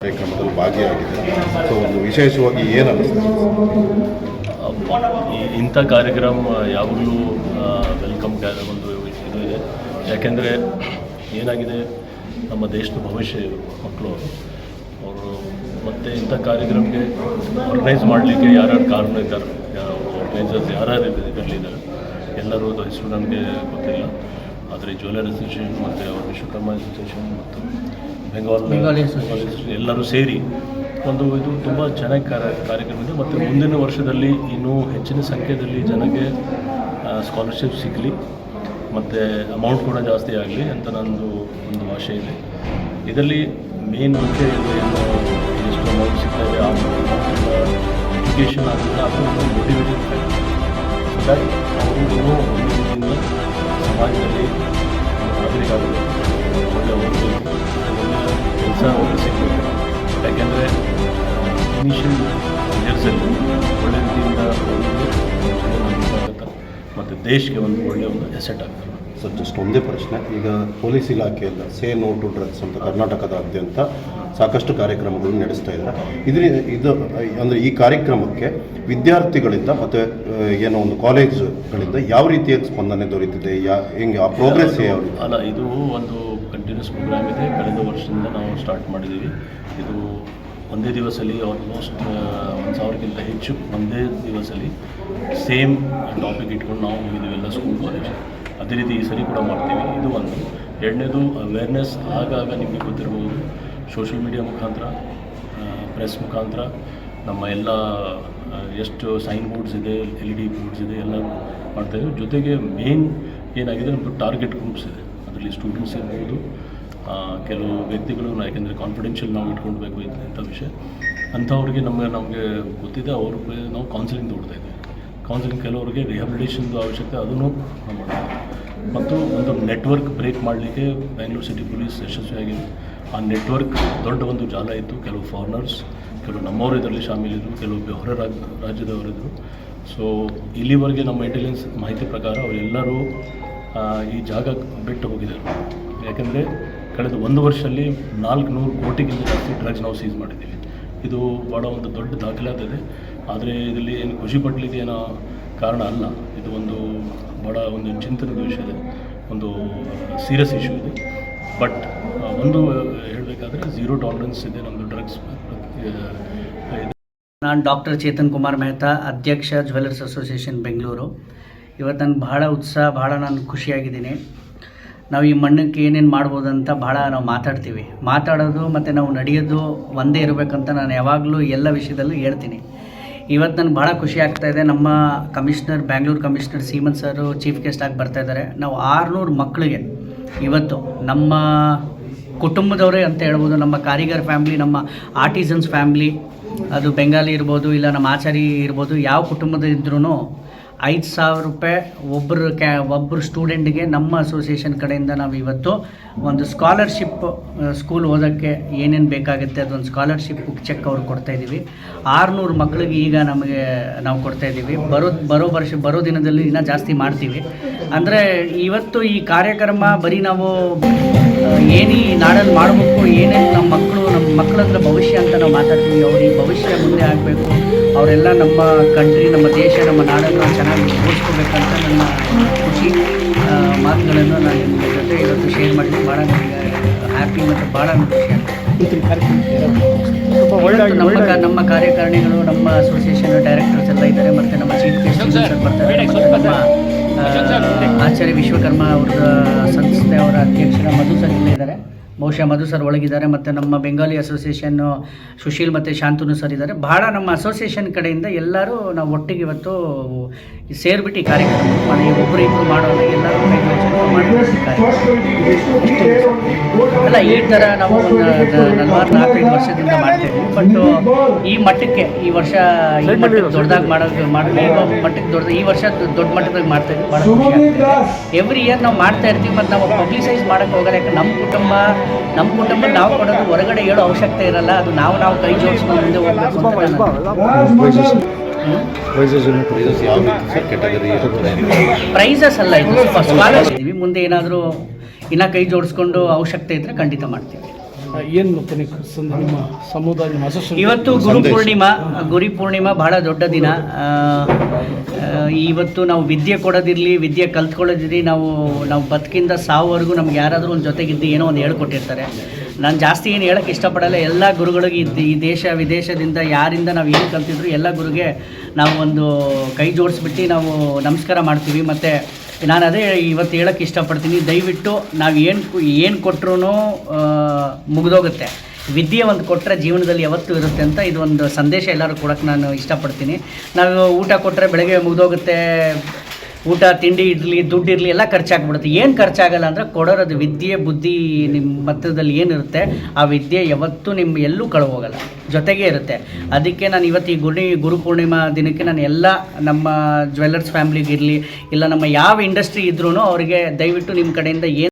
ಕಾರ್ಯಕ್ರಮದಲ್ಲಿ ಭಾಗಿಯಾಗಿದೆ. ಸೊ ಒಂದು ವಿಶೇಷವಾಗಿ ಏನು ಅನಿಸ್ತದೆ? ಇಂಥ ಕಾರ್ಯಕ್ರಮ ಯಾವಾಗಲೂ ವೆಲ್ಕಮ್ ಒಂದು ಇದು ಇದೆ. ಯಾಕೆಂದರೆ ಏನಾಗಿದೆ, ನಮ್ಮ ದೇಶದ ಭವಿಷ್ಯ ಮಕ್ಕಳು ಅವರು ಮತ್ತು ಇಂಥ ಕಾರ್ಯಕ್ರಮಕ್ಕೆ ಆರ್ಗನೈಸ್ ಮಾಡಲಿಕ್ಕೆ ಯಾರ್ಯಾರು ಕಾರಣ ಇದ್ದಾರೆ, ಆರ್ಗನೈಸರ್ಸ್ ಯಾರ್ಯಾರು ಇದರಲ್ಲಿದ್ದಾರೆ ಎಲ್ಲರೂ ಹೆಸರು ನನಗೆ ಗೊತ್ತಿಲ್ಲ. ಆದರೆ ಜ್ಯುವೆಲರ್ ಅಸೋಸಿಯೇಷನ್ ಮತ್ತು ಅವರ ವಿಶ್ವಕರ್ಮ ಅಸೋಸಿಯೇಷನ್ ಮತ್ತು ಬೆಂಗಾಲಿ ಅಸೋಸಿಯೇಷನ್ ಎಲ್ಲರೂ ಸೇರಿ ಒಂದು ಇದು ತುಂಬ ಚೆನ್ನಾಗಿ ಕಾರ್ಯಕ್ರಮ ಇದೆ. ಮತ್ತು ಮುಂದಿನ ವರ್ಷದಲ್ಲಿ ಇನ್ನೂ ಹೆಚ್ಚಿನ ಸಂಖ್ಯೆಯಲ್ಲಿ ಜನಕ್ಕೆ ಸ್ಕಾಲರ್ಶಿಪ್ ಸಿಗಲಿ ಮತ್ತು ಅಮೌಂಟ್ ಕೂಡ ಜಾಸ್ತಿ ಆಗಲಿ ಅಂತ ನನ್ನದು ಒಂದು ಆಶೆ ಇದೆ. ಇದರಲ್ಲಿ ಮೇನ್ ಮುಖ್ಯ ಏನು ಎಷ್ಟು ಅಮೌಂಟ್ ಸಿಗ್ತಾ ಇದೆ, ಆ ಎಜುಕೇಷನ್ ಆಗಿಲ್ಲ, ಅದು ಒಂದು ಮೋಟಿವೇಟಿಂಗ್ ಫ್ಯಾಕ್ಟರ್. ಅವರು ಇನ್ನೂ ಒಂದು ಸಮಾಜದಲ್ಲಿ ನಾಗರಿಕ ಆಗಬೇಕು, ಒಳ್ಳೆ ಓದಬೇಕು, ಒಳ್ಳೆಯ ಕೆಲಸ ಒಳ್ಳೆ ಸಿಗಬೇಕು. ಯಾಕೆಂದರೆ ಇನಿಷಿಯಲ್ ಇಯರ್ಸಲ್ಲಿ ಒಳ್ಳೆ ರೀತಿಯಿಂದ ಆಗುತ್ತೆ ಮತ್ತು ದೇಶಕ್ಕೆ ಒಂದು ಒಳ್ಳೆಯ ಒಂದು ಎಸೆಟ್ ಆಗ್ತದೆ. ಸರ್, ಜಸ್ಟ್ ಒಂದೇ ಪ್ರಶ್ನೆ. ಈಗ ಪೊಲೀಸ್ ಇಲಾಖೆಯಿಂದ ಸೇ ನೋ ಟು ಡ್ರಗ್ಸ್ ಅಂತ ಕರ್ನಾಟಕದಾದ್ಯಂತ ಸಾಕಷ್ಟು ಕಾರ್ಯಕ್ರಮಗಳನ್ನು ನಡೆಸ್ತಾ ಇದ್ದಾರೆ. ಇದು ಅಂದರೆ ಈ ಕಾರ್ಯಕ್ರಮಕ್ಕೆ ವಿದ್ಯಾರ್ಥಿಗಳಿಂದ ಮತ್ತು ಏನೋ ಒಂದು ಕಾಲೇಜುಗಳಿಂದ ಯಾವ ರೀತಿಯ ಸ್ಪಂದನೆ ದೊರೆತಿದೆ, ಹೆಂಗೆ ಆ ಪ್ರೋಗ್ರೆಸ್ ಯಾವ ರೀತಿ? ಅಲ್ಲ, ಇದು ಒಂದು ಕಂಟಿನ್ಯೂಸ್ ಪ್ರೋಗ್ರಾಮ್ ಇದೆ. ಕಳೆದ ವರ್ಷದಿಂದ ನಾವು ಸ್ಟಾರ್ಟ್ ಮಾಡಿದ್ದೀವಿ. ಇದು ಒಂದೇ ದಿವಸದಲ್ಲಿ ಆಲ್ಮೋಸ್ಟ್ 1000ಕ್ಕಿಂತ ಹೆಚ್ಚು ಒಂದೇ ದಿವಸದಲ್ಲಿ ಸೇಮ್ ಟಾಪಿಕ್ ಇಟ್ಕೊಂಡು ನಾವು ಮುಗಿದೀವೆಲ್ಲ ಸ್ಕೂಲ್ ಕಾಲೇಜ್. ಅದೇ ರೀತಿ ಈ ಸರಿ ಕೂಡ ಮಾಡ್ತೀವಿ. ಇದು ಒಂದು. ಎರಡನೇದು ಅವೇರ್ನೆಸ್ ಆಗಾಗ ನಿಮಗೆ ಗೊತ್ತಿರ್ಬೋದು, ಸೋಷಿಯಲ್ ಮೀಡಿಯಾ ಮುಖಾಂತರ, ಪ್ರೆಸ್ ಮುಖಾಂತರ, ನಮ್ಮ ಎಲ್ಲ ಎಷ್ಟು ಸೈನ್ ಬೋರ್ಡ್ಸ್ ಇದೆ, LED ಬೋರ್ಡ್ಸ್ ಇದೆ, ಎಲ್ಲ ಮಾಡ್ತಾಯಿದ್ದೀವಿ. ಜೊತೆಗೆ ಮೇನ್ ಏನಾಗಿದೆ, ನಮ್ಮದು ಟಾರ್ಗೆಟ್ ಗ್ರೂಪ್ಸ್ ಇದೆ. ಅದರಲ್ಲಿ ಸ್ಟೂಡೆಂಟ್ಸ್ ಇರ್ಬೋದು, ಕೆಲವು ವ್ಯಕ್ತಿಗಳು, ಯಾಕೆಂದರೆ ಕಾನ್ಫಿಡೆನ್ಷಿಯಲ್ ನಾವು ಇಟ್ಕೊಳ್ಬೇಕು ಇಂಥ ವಿಷಯ, ಅಂಥವ್ರಿಗೆ ನಮಗೆ ಗೊತ್ತಿದೆ. ಅವ್ರಿಗೆ ನಾವು ಕೌನ್ಸಿಲಿಂಗ್ ತೊಗೊಳ್ತಾ ಇದ್ದೀವಿ. ಕೌನ್ಸಿಲಿಂಗ್ ಕೆಲವರಿಗೆ ರಿಹ್ಯಾಬಿಲಿಟೇಷನ್ದು ಅವಶ್ಯಕತೆ, ಅದನ್ನು ನಾವು ಮಾಡ್ತೀವಿ. ಮತ್ತು ಒಂದು ನೆಟ್ವರ್ಕ್ ಬ್ರೇಕ್ ಮಾಡಲಿಕ್ಕೆ ಬೆಂಗಳೂರು ಸಿಟಿ ಪೊಲೀಸ್ ಯಶಸ್ವಿಯಾಗಿದೆ. ಆ ನೆಟ್ವರ್ಕ್ ದೊಡ್ಡ ಒಂದು ಜಾಲ ಇತ್ತು. ಕೆಲವು ಫಾರಿನರ್ಸ್, ಕೆಲವು ನಮ್ಮವರು ಇದರಲ್ಲಿ ಶಾಮೀಲಿದ್ದರು, ಕೆಲವು ಹೊರ ರಾಜ್ಯದವರಿದ್ದರು. ಸೊ ಇಲ್ಲಿವರೆಗೆ ನಮ್ಮ ಇಂಟೆಲಿಜೆನ್ಸ್ ಮಾಹಿತಿ ಪ್ರಕಾರ ಅವರೆಲ್ಲರೂ ಈ ಜಾಗ ಬಿಟ್ಟು ಹೋಗಿದ್ದಾರೆ. ಯಾಕೆಂದರೆ ಕಳೆದ 1 ವರ್ಷದಲ್ಲಿ 400 ಕೋಟಿಗಿಂತ ಜಾಸ್ತಿ ಡ್ರಗ್ಸ್ ನಾವು ಸೀಸ್ ಮಾಡಿದ್ದೀವಿ. ಇದು ಭಾಳ ಒಂದು ದೊಡ್ಡ ದಾಖಲಾತಿದೆ. ಆದರೆ ಇದರಲ್ಲಿ ಏನು ಖುಷಿ ಪಡಲಿಕ್ಕೆ ಏನೋ ಕಾರಣ ಅಲ್ಲ. ಇದು ಒಂದು ಭಾಳ ಒಂದು ಚಿಂತನದ ವಿಷಯ ಇದೆ, ಒಂದು ಸೀರಿಯಸ್ ಇಶ್ಯೂ ಇದೆ. ಬಟ್ ಒಂದು ಹೇಳಬೇಕಾದ್ರೆ ಝೀರೋ ಟಾಲರೆನ್ಸ್ ಇದೆ ನಮ್ಮದು ಡ್ರಗ್ಸ್. ನಾನು ಡಾಕ್ಟರ್ ಚೇತನ್ ಕುಮಾರ್ ಮೆಹ್ತಾ, ಅಧ್ಯಕ್ಷ ಜ್ಯುವೆಲರ್ಸ್ ಅಸೋಸಿಯೇಷನ್ ಬೆಂಗಳೂರು. ಇವತ್ತು ನಾನು ಭಾಳ ಉತ್ಸಾಹ, ಭಾಳ ನಾನು ಖುಷಿಯಾಗಿದ್ದೀನಿ. ನಾವು ಈ ಮಣ್ಣಕ್ಕೆ ಏನೇನು ಮಾಡ್ಬೋದಂತ ಭಾಳ ನಾವು ಮಾತಾಡೋದು ಮತ್ತು ನಾವು ನಡೆಯೋದು ಒಂದೇ ಇರಬೇಕಂತ ನಾನು ಯಾವಾಗಲೂ ಎಲ್ಲ ವಿಷಯದಲ್ಲೂ ಹೇಳ್ತೀನಿ. ಇವತ್ತು ನನಗೆ ಭಾಳ ಖುಷಿ ಆಗ್ತಾಯಿದೆ. ನಮ್ಮ ಕಮಿಷನರ್, ಬ್ಯಾಂಗ್ಳೂರು ಕಮಿಷನರ್ ಸೀಮನ್ ಸರು ಚೀಫ್ ಗೆಸ್ಟ್ ಆಗಿ ಬರ್ತಾಯಿದ್ದಾರೆ. ನಾವು 600 ಮಕ್ಕಳಿಗೆ ಇವತ್ತು ನಮ್ಮ ಕುಟುಂಬದವರೇ ಅಂತ ಹೇಳ್ಬೋದು, ನಮ್ಮ ಕಾರಿಗರ್ ಫ್ಯಾಮ್ಲಿ, ನಮ್ಮ ಆರ್ಟಿಸನ್ಸ್ ಫ್ಯಾಮ್ಲಿ, ಅದು ಬೆಂಗಾಲಿ ಇರ್ಬೋದು, ಇಲ್ಲ ನಮ್ಮ ಆಚಾರಿ ಇರ್ಬೋದು, ಯಾವ ಕುಟುಂಬದಿದ್ರೂ 5,000 ರೂಪಾಯಿ ಒಬ್ಬರು ಸ್ಟೂಡೆಂಟ್ಗೆ ನಮ್ಮ ಅಸೋಸಿಯೇಷನ್ ಕಡೆಯಿಂದ ನಾವು ಇವತ್ತು ಒಂದು ಸ್ಕಾಲರ್ಶಿಪ್, ಸ್ಕೂಲ್ ಓದೋಕ್ಕೆ ಏನೇನು ಬೇಕಾಗುತ್ತೆ ಅದೊಂದು ಸ್ಕಾಲರ್ಶಿಪ್ ಚೆಕ್ ಅವ್ರಿಗೆ ಕೊಡ್ತಾಯಿದ್ದೀವಿ. 600 ಮಕ್ಕಳಿಗೆ ಈಗ ನಾವು ಕೊಡ್ತಾಯಿದ್ದೀವಿ. ಬರೋ ದಿನದಲ್ಲಿ ಇನ್ನೂ ಜಾಸ್ತಿ ಮಾಡ್ತೀವಿ. ಅಂದರೆ ಇವತ್ತು ಈ ಕಾರ್ಯಕ್ರಮ ಬರೀ ನಾವು ಏನು ಈ ನಾಡಲ್ಲಿ ಮಾಡಬೇಕು, ಏನೇನು ನಮ್ಮ ಮಕ್ಕಳಂದ್ರೆ ಭವಿಷ್ಯ ಅಂತ ನಾವು ಮಾತಾಡ್ತೀವಿ. ಅವ್ರಿಗೆ ಭವಿಷ್ಯ ಮುಂದೆ ಆಗಬೇಕು, ಅವರೆಲ್ಲ ನಮ್ಮ ಕಂಟ್ರಿ, ನಮ್ಮ ದೇಶ, ನಮ್ಮ ನಾಡನ್ನು ಚೆನ್ನಾಗಿ ಓದಿಸ್ಕೋಬೇಕಂತ ನನ್ನ ಖುಷಿ ಮಾತುಗಳನ್ನು ನಾನು ನಿಮ್ಮ ಜೊತೆ ಇವತ್ತು ಶೇರ್ ಮಾಡಿದ್ದೀನಿ. ಭಾಳ ನನಗೆ ಹ್ಯಾಪಿ ಮತ್ತು ಭಾಳ ಖುಷಿ. ನಮ್ಮ ಕಾರ್ಯಕಾರಿಣಿಗಳು, ನಮ್ಮ ಅಸೋಸಿಯೇಷನ್ ಡೈರೆಕ್ಟರ್ಸ್ ಎಲ್ಲ ಇದ್ದಾರೆ, ಮತ್ತು ನಮ್ಮ ಚೀಫ್ ಗೆಸ್ಟ್ ಬರ್ತಾರೆ, ನಮ್ಮ ಆಚಾರ್ಯ ವಿಶ್ವಕರ್ಮ ಅವರ ಸಂಸ್ಥೆ ಅವರ ಅಧ್ಯಕ್ಷರ ಮಧು ಸರ್ ಇಲ್ಲೇ ಇದ್ದಾರೆ. ಬಹುಶಃ ಮಧು ಸರ್ ಒಳಗಿದ್ದಾರೆ. ಮತ್ತು ನಮ್ಮ ಬೆಂಗಾಲಿ ಅಸೋಸಿಯೇಷನ್ನು ಸುಶೀಲ್ ಮತ್ತು ಶಾಂತನು ಸರ್ ಇದ್ದಾರೆ. ಭಾಳ ನಮ್ಮ ಅಸೋಸಿಯೇಷನ್ ಕಡೆಯಿಂದ ಎಲ್ಲರೂ ನಾವು ಒಟ್ಟಿಗೆ ಇವತ್ತು ಸೇರಿಬಿಟ್ಟು ಈ ಕಾರ್ಯಕ್ರಮ ಮಾಡಿ, ಒಬ್ಬರಿಬ್ಬರು ಮಾಡೋಲ್ಲ, ಎಲ್ಲರೂ ಅಲ್ಲ ಈ ಥರ ನಾವು ಒಂದು 45 ವರ್ಷದಿಂದ ಮಾಡ್ತೇವೆ. ಬಟ್ ಈ ಮಟ್ಟಕ್ಕೆ ಈ ವರ್ಷ ದೊಡ್ಡದಾಗಿ ಈ ವರ್ಷ ದೊಡ್ಡ ಮಟ್ಟದಾಗ ಮಾಡ್ತಾಯಿದ್ವಿ. ಭಾಳ ಖುಷಿ ಆಗ್ತದೆ. ಎವ್ರಿ ಇಯರ್ ನಾವು ಮಾಡ್ತಾ ಇರ್ತೀವಿ. ಮತ್ತು ನಾವು ಪಬ್ಲಿಸೈಸ್ ಮಾಡೋಕ್ಕೆ ಹೋಗಲ್ಲ. ಯಾಕೆ ನಮ್ಮ ಕುಟುಂಬ ನಾವು ಕೊಡೋದು ಹೊರಗಡೆ ಹೇಳೋ ಅವಶ್ಯಕತೆ ಇರಲ್ಲ. ಅದು ನಾವು ಕೈ ಜೋಡಿಸ್ಕೊಂಡು ಮುಂದೆ ಹೋಗ್ಬೇಕು ಅಂತ. ಪ್ರೈಸಸ್ ಅಲ್ಲ, ಇದು ಸ್ಕಾಲರ್ಶಿಪ್. ಮುಂದೆ ಏನಾದರೂ ಇನ್ನೂ ಕೈ ಜೋಡಿಸ್ಕೊಂಡು ಅವಶ್ಯಕತೆ ಇದ್ದರೆ ಖಂಡಿತ ಮಾಡ್ತೀವಿ. ಏನು ಕೊನೆಗೆ ನಿಮ್ಮ ಸಮುದಾಯ ನಿಮ್ಮ ಅಸೋಸಿಯೇಷನ್ ಇವತ್ತು ಗುರು ಪೂರ್ಣಿಮಾ ಬಹಳ ದೊಡ್ಡ ದಿನ. ಇವತ್ತು ನಾವು ವಿದ್ಯೆ ಕೊಡೋದಿರಲಿ, ವಿದ್ಯೆ ಕಲ್ತ್ಕೊಳ್ಳೋದಿರಲಿ, ನಾವು ಬದುಕಿಂದ ಸಾವುವರೆಗೂ ನಮ್ಗೆ ಯಾರಾದರೂ ಒಂದು ಜೊತೆಗಿದ್ದು ಏನೋ ಒಂದು ಹೇಳ್ಕೊಟ್ಟಿರ್ತಾರೆ. ನಾನು ಜಾಸ್ತಿ ಏನು ಹೇಳೋಕ್ಕೆ ಇಷ್ಟಪಡಲ್ಲ. ಎಲ್ಲ ಗುರುಗಳಿಗೆ ಈ ದೇಶ ವಿದೇಶದಿಂದ ಯಾರಿಂದ ನಾವು ಏನು ಕಲ್ತಿದ್ರು ಎಲ್ಲ ಗುರುಗೆ ನಾವು ಒಂದು ಕೈ ಜೋಡಿಸ್ಬಿಟ್ಟು ನಾವು ನಮಸ್ಕಾರ ಮಾಡ್ತೀವಿ. ಮತ್ತು ನಾನು ಅದೇ ಇವತ್ತು ಹೇಳೋಕ್ಕೆ ಇಷ್ಟಪಡ್ತೀನಿ, ದಯವಿಟ್ಟು ನಾವು ಏನು ಕೊಟ್ಟರು ಮುಗಿದೋಗುತ್ತೆ. ವಿದ್ಯೆ ಒಂದು ಕೊಟ್ಟರೆ ಜೀವನದಲ್ಲಿ ಯಾವತ್ತೂ ಇರುತ್ತೆ ಅಂತ ಇದು ಒಂದು ಸಂದೇಶ ಎಲ್ಲರೂ ಕೊಡೋಕ್ಕೆ ನಾನು ಇಷ್ಟಪಡ್ತೀನಿ. ನಾವು ಊಟ ಕೊಟ್ಟರೆ ಬೆಳಗ್ಗೆ ಮುಗಿದೋಗುತ್ತೆ, ಊಟ ತಿಂಡಿ ಇರಲಿ ದುಡ್ಡು ಇರಲಿ ಎಲ್ಲ ಖರ್ಚಾಗ್ಬಿಡುತ್ತೆ. ಏನು ಖರ್ಚಾಗಲ್ಲ ಅಂದರೆ ಕೊಡೋದು ವಿದ್ಯೆ ಬುದ್ಧಿ ನಿಮ್ಮ ಮತ್ತದಲ್ಲಿ ಏನಿರುತ್ತೆ ಆ ವಿದ್ಯೆ ಯಾವತ್ತೂ ನಿಮ್ಮ ಎಲ್ಲೂ ಕಳೆದೋಗಲ್ಲ, ಜೊತೆಗೇ ಇರುತ್ತೆ. ಅದಕ್ಕೆ ನಾನು ಇವತ್ತು ಈ ಗುರು ಪೂರ್ಣಿಮಾ ದಿನಕ್ಕೆ ನಾನು ಎಲ್ಲ ನಮ್ಮ ಜ್ಯುವೆಲ್ಲರ್ಸ್ ಫ್ಯಾಮ್ಲಿಗಿರಲಿ ಇಲ್ಲ ನಮ್ಮ ಯಾವ ಇಂಡಸ್ಟ್ರಿ ಇದ್ರೂ ಅವರಿಗೆ ದಯವಿಟ್ಟು ನಿಮ್ಮ ಕಡೆಯಿಂದ ಏನು